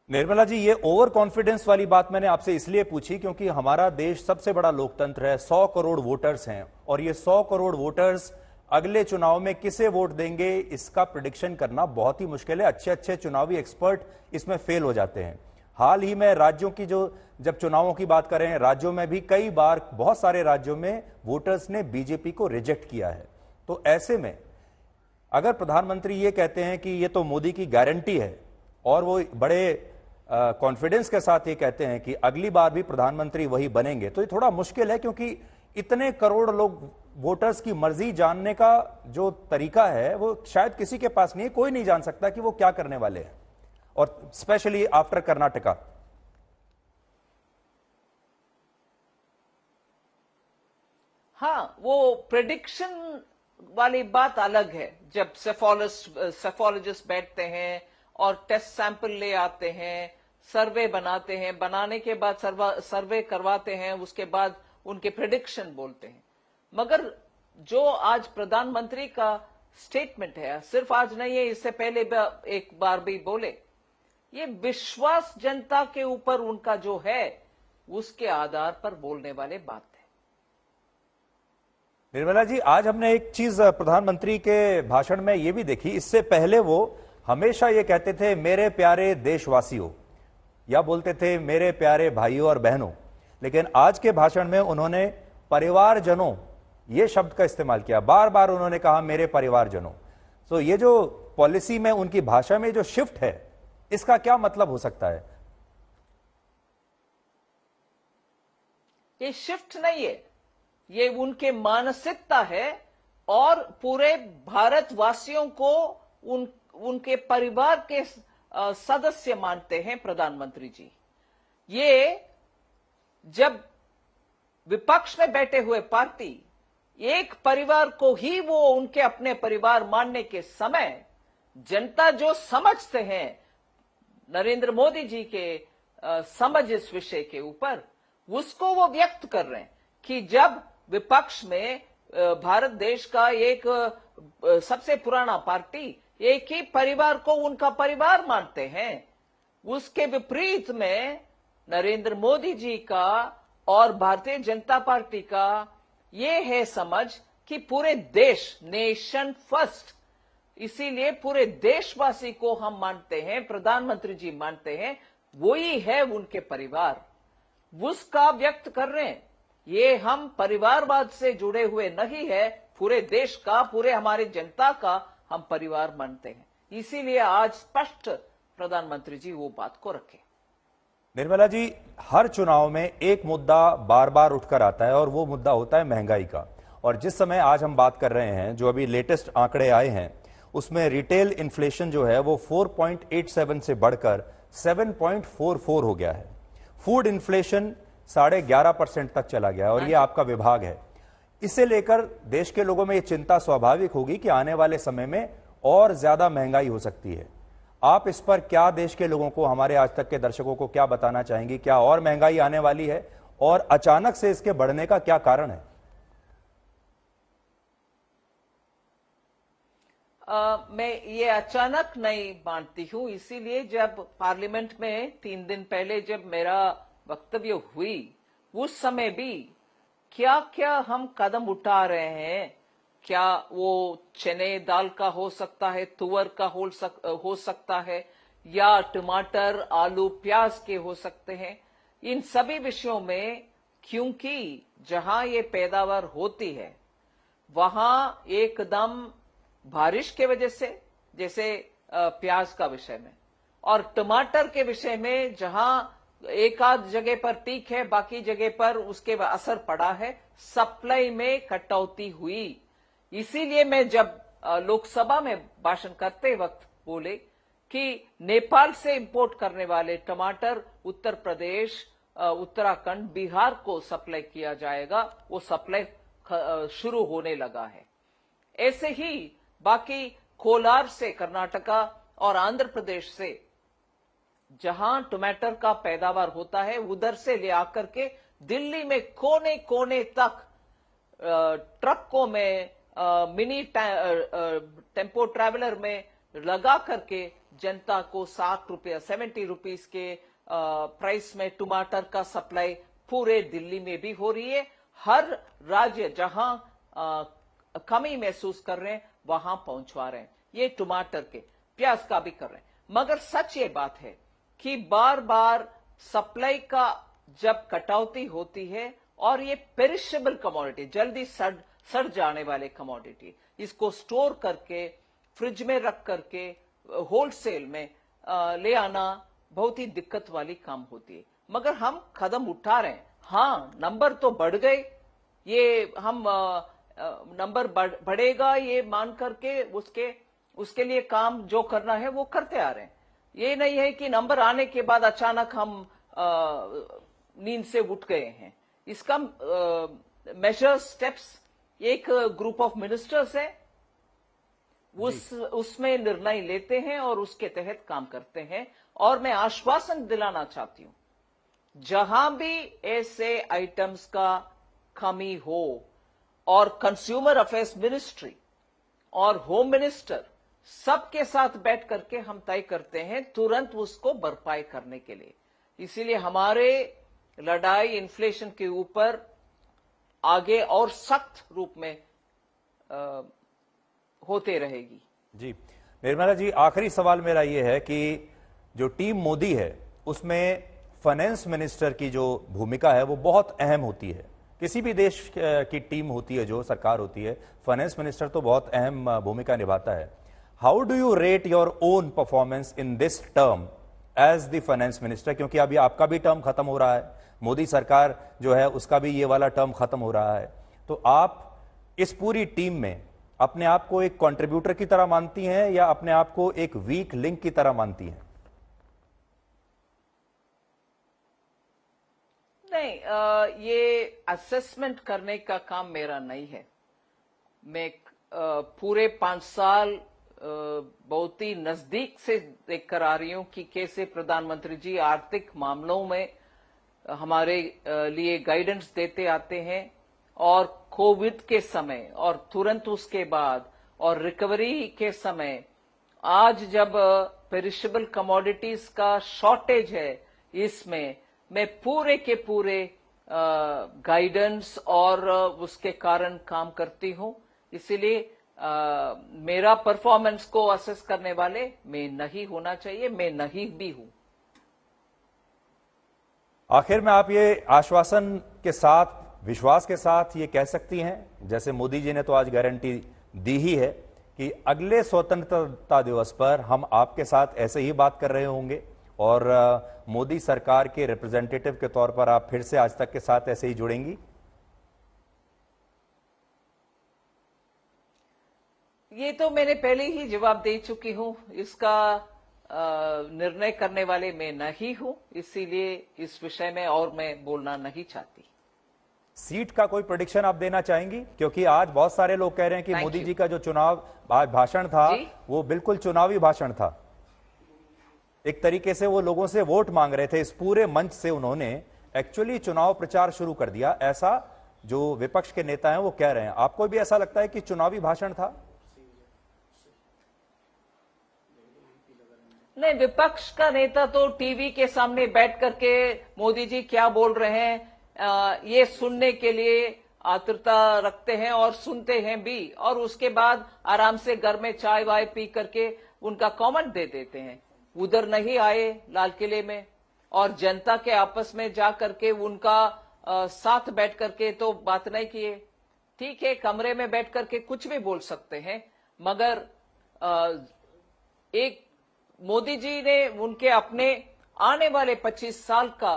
निर्मला जी, ये over confidence वाली बात मैंने आपसे इसलिए पूछी क्योंकि हमारा देश सबसे बड़ा लोकतंत्र है, 100 करोड़ वोटर्स हैं और ये 100 करोड़ वोटर्स अगले चुनाव में किसे वोट देंगे इसका प्रिडिक्शन करना बहुत ही मुश्किल है। अच्छे अच्छे चुनावी एक्सपर्ट इसमें फेल हो जाते हैं। हाल ही में राज्यों की जब चुनावों की बात करें, राज्यों में भी कई बार बहुत सारे राज्यों में वोटर्स ने बीजेपी को रिजेक्ट किया है। तो ऐसे में अगर प्रधानमंत्री ये कहते हैं कि ये तो मोदी की गारंटी है और वो बड़े कॉन्फिडेंस के साथ ये कहते हैं कि अगली बार भी प्रधानमंत्री वही बनेंगे, तो ये थोड़ा मुश्किल है क्योंकि इतने करोड़ लोग वोटर्स की मर्जी जानने का जो तरीका है वो शायद किसी के पास नहीं है। कोई नहीं जान सकता कि वो क्या करने वाले हैं, और स्पेशली आफ्टर कर्नाटका। हाँ, वो प्रेडिक्शन वाली बात अलग है। जब सेफोलॉजिस्ट बैठते हैं और टेस्ट सैंपल ले आते हैं, सर्वे बनाते हैं, बनाने के बाद सर्वे करवाते हैं, उसके बाद उनके प्रेडिक्शन बोलते हैं। मगर जो आज प्रधानमंत्री का स्टेटमेंट है, सिर्फ आज नहीं है, इससे पहले एक बार भी बोले, ये विश्वास जनता के ऊपर उनका जो है उसके आधार पर बोलने वाले बात है। निर्मला जी, आज हमने एक चीज प्रधानमंत्री के भाषण में ये भी देखी। इससे पहले वो हमेशा ये कहते थे मेरे प्यारे देशवासियों, या बोलते थे मेरे प्यारे भाइयों और बहनों, लेकिन आज के भाषण में उन्होंने परिवारजनों ये शब्द का इस्तेमाल किया। बार बार उन्होंने कहा मेरे परिवारजनों। तो ये जो पॉलिसी में उनकी भाषा में जो शिफ्ट है, इसका क्या मतलब हो सकता है? ये शिफ्ट नहीं है, ये उनके मानसिकता है और पूरे भारतवासियों को उनके परिवार के सदस्य मानते हैं प्रधानमंत्री जी। ये जब विपक्ष में बैठे हुए पार्टी एक परिवार को ही वो उनके अपने परिवार मानने के समय, जनता जो समझते हैं नरेंद्र मोदी जी के समझ इस विषय के ऊपर, उसको वो व्यक्त कर रहे हैं कि जब विपक्ष में भारत देश का एक सबसे पुराना पार्टी एक ही परिवार को उनका परिवार मानते हैं, उसके विपरीत में नरेंद्र मोदी जी का और भारतीय जनता पार्टी का ये है समझ कि पूरे देश, नेशन फर्स्ट, इसीलिए पूरे देशवासी को हम मानते हैं, प्रधानमंत्री जी मानते हैं, वही है उनके परिवार, उसका व्यक्त कर रहे हैं। ये हम परिवारवाद से जुड़े हुए नहीं है, पूरे देश का, पूरे हमारी जनता का हम परिवार मानते हैं। इसीलिए आज स्पष्ट प्रधानमंत्री जी वो बात को रखे। निर्मला जी, हर चुनाव में एक मुद्दा बार बार उठकर आता है और वो मुद्दा होता है महंगाई का। और जिस समय आज हम बात कर रहे हैं, जो अभी लेटेस्ट आंकड़े आए हैं, उसमें रिटेल इन्फ्लेशन जो है वो 4.87 से बढ़कर 7.44 हो गया है। फूड इन्फ्लेशन 11.5% तक चला गया और ये आपका विभाग है। इसे लेकर देश के लोगों में ये चिंता स्वाभाविक होगी कि आने वाले समय में और ज्यादा महंगाई हो सकती है। आप इस पर क्या देश के लोगों को, हमारे आज तक के दर्शकों को क्या बताना चाहेंगी? क्या और महंगाई आने वाली है और अचानक से इसके बढ़ने का क्या कारण है? मैं ये अचानक नहीं मानती हूं। इसीलिए जब पार्लियामेंट में 3 दिन पहले जब मेरा वक्तव्य हुई, उस समय भी क्या क्या हम कदम उठा रहे हैं, क्या वो चने दाल का हो सकता है, तुअर का हो सकता है, या टमाटर आलू प्याज के हो सकते हैं, इन सभी विषयों में, क्योंकि जहां ये पैदावार होती है वहां एकदम बारिश के वजह से, जैसे प्याज का विषय में और टमाटर के विषय में, जहां एक आध जगह पर ठीक है, बाकी जगह पर उसके असर पड़ा है, सप्लाई में कटौती हुई। इसीलिए मैं जब लोकसभा में भाषण करते वक्त बोले कि नेपाल से इंपोर्ट करने वाले टमाटर उत्तर प्रदेश, उत्तराखंड, बिहार को सप्लाई किया जाएगा, वो सप्लाई शुरू होने लगा है। ऐसे ही बाकी कोलार से, कर्नाटका और आंध्र प्रदेश से जहां टमाटर का पैदावार होता है, उधर से ले आकर के दिल्ली में कोने कोने तक ट्रकों में, मिनी टेम्पो ट्रैवलर में लगा करके जनता को 60 रुपया 70 रुपीस के प्राइस में टमाटर का सप्लाई पूरे दिल्ली में भी हो रही है। हर राज्य जहां कमी महसूस कर रहे हैं वहां पहुंचवा रहे हैं। ये टमाटर के, प्याज का भी कर रहे हैं। मगर सच ये बात है कि बार बार सप्लाई का जब कटौती होती है और ये पेरिशेबल कमोडिटी, जल्दी सड़ जाने वाले कमोडिटी, इसको स्टोर करके फ्रिज में रख करके होलसेल में ले आना बहुत ही दिक्कत वाली काम होती है। मगर हम कदम उठा रहे हैं। हाँ, नंबर तो बढ़ गए, ये हम नंबर बढ़ेगा ये मान करके उसके लिए काम जो करना है वो करते आ रहे हैं। ये नहीं है कि नंबर आने के बाद अचानक हम नींद से उठ गए हैं। इसका मेजर्स, स्टेप्स, एक ग्रुप ऑफ मिनिस्टर्स है, उसमें निर्णय लेते हैं और उसके तहत काम करते हैं। और मैं आश्वासन दिलाना चाहती हूं, जहां भी ऐसे आइटम्स का कमी हो और कंज्यूमर अफेयर्स मिनिस्ट्री और होम मिनिस्टर सबके साथ बैठ करके हम तय करते हैं तुरंत उसको भरपाई करने के लिए। इसीलिए हमारे लड़ाई इन्फ्लेशन के ऊपर आगे और सख्त रूप में होते रहेगी। जी निर्मला जी, आखिरी सवाल मेरा यह है कि जो टीम मोदी है उसमें फाइनेंस मिनिस्टर की जो भूमिका है वो बहुत अहम होती है। किसी भी देश की टीम होती है, जो सरकार होती है, फाइनेंस मिनिस्टर तो बहुत अहम भूमिका निभाता है। How do you rate your own performance in this term as the finance minister? क्योंकि अभी आपका भी टर्म खत्म हो रहा है, मोदी सरकार जो है उसका भी ये वाला टर्म खत्म हो रहा है, तो आप इस पूरी टीम में अपने आप को एक कंट्रीब्यूटर की तरह मानती हैं या अपने आप को एक वीक लिंक की तरह मानती हैं? नहीं, ये असेसमेंट करने का काम मेरा नहीं है। मैं पूरे 5 साल बहुत ही नजदीक से देखकर आ रही हूं कि कैसे प्रधानमंत्री जी आर्थिक मामलों में हमारे लिए गाइडेंस देते आते हैं। और कोविड के समय और तुरंत उसके बाद और रिकवरी के समय, आज जब पेरिशेबल कमोडिटीज का शॉर्टेज है, इसमें मैं पूरे के पूरे गाइडेंस और उसके कारण काम करती हूं। इसीलिए मेरा परफॉर्मेंस को असेस करने वाले मैं नहीं होना चाहिए, मैं नहीं भी हूं। आखिर में आप ये आश्वासन के साथ, विश्वास के साथ ये कह सकती हैं, जैसे मोदी जी ने तो आज गारंटी दी ही है, कि अगले स्वतंत्रता दिवस पर हम आपके साथ ऐसे ही बात कर रहे होंगे और मोदी सरकार के रिप्रेजेंटेटिव के तौर पर आप फिर से आज तक के साथ ऐसे ही जुड़ेंगी? ये तो मैंने पहले ही जवाब दे चुकी हूं। इसका निर्णय करने वाले मैं नहीं हूं, इसीलिए इस विषय में और मैं बोलना नहीं चाहती। सीट का कोई प्रेडिक्शन आप देना चाहेंगी? क्योंकि आज बहुत सारे लोग कह रहे हैं कि मोदी जी का जो चुनाव आज भाषण था वो बिल्कुल चुनावी भाषण था। एक तरीके से वो लोगों से वोट मांग रहे थे। इस पूरे मंच से उन्होंने एक्चुअली चुनाव प्रचार शुरू कर दिया, ऐसा जो विपक्ष के नेता हैं वो कह रहे हैं। आपको भी ऐसा लगता है कि चुनावी भाषण था? नहीं, विपक्ष का नेता तो टीवी के सामने बैठ करके मोदी जी क्या बोल रहे हैं ये सुनने के लिए आतुरता रखते हैं और सुनते हैं भी, और उसके बाद आराम से घर में चाय वाय पी करके उनका कमेंट दे देते हैं। उधर नहीं आए लाल किले में और जनता के आपस में जा करके उनका साथ बैठ करके तो बात नहीं किए। ठीक है, कमरे में बैठ करके कुछ भी बोल सकते हैं, मगर एक मोदी जी ने उनके अपने आने वाले 25 साल का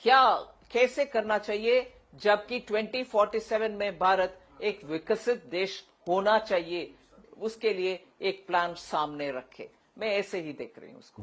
क्या कैसे करना चाहिए, जबकि 2047 में भारत एक विकसित देश होना चाहिए, उसके लिए एक प्लान सामने रखे। मैं ऐसे ही देख रही हूं उसको।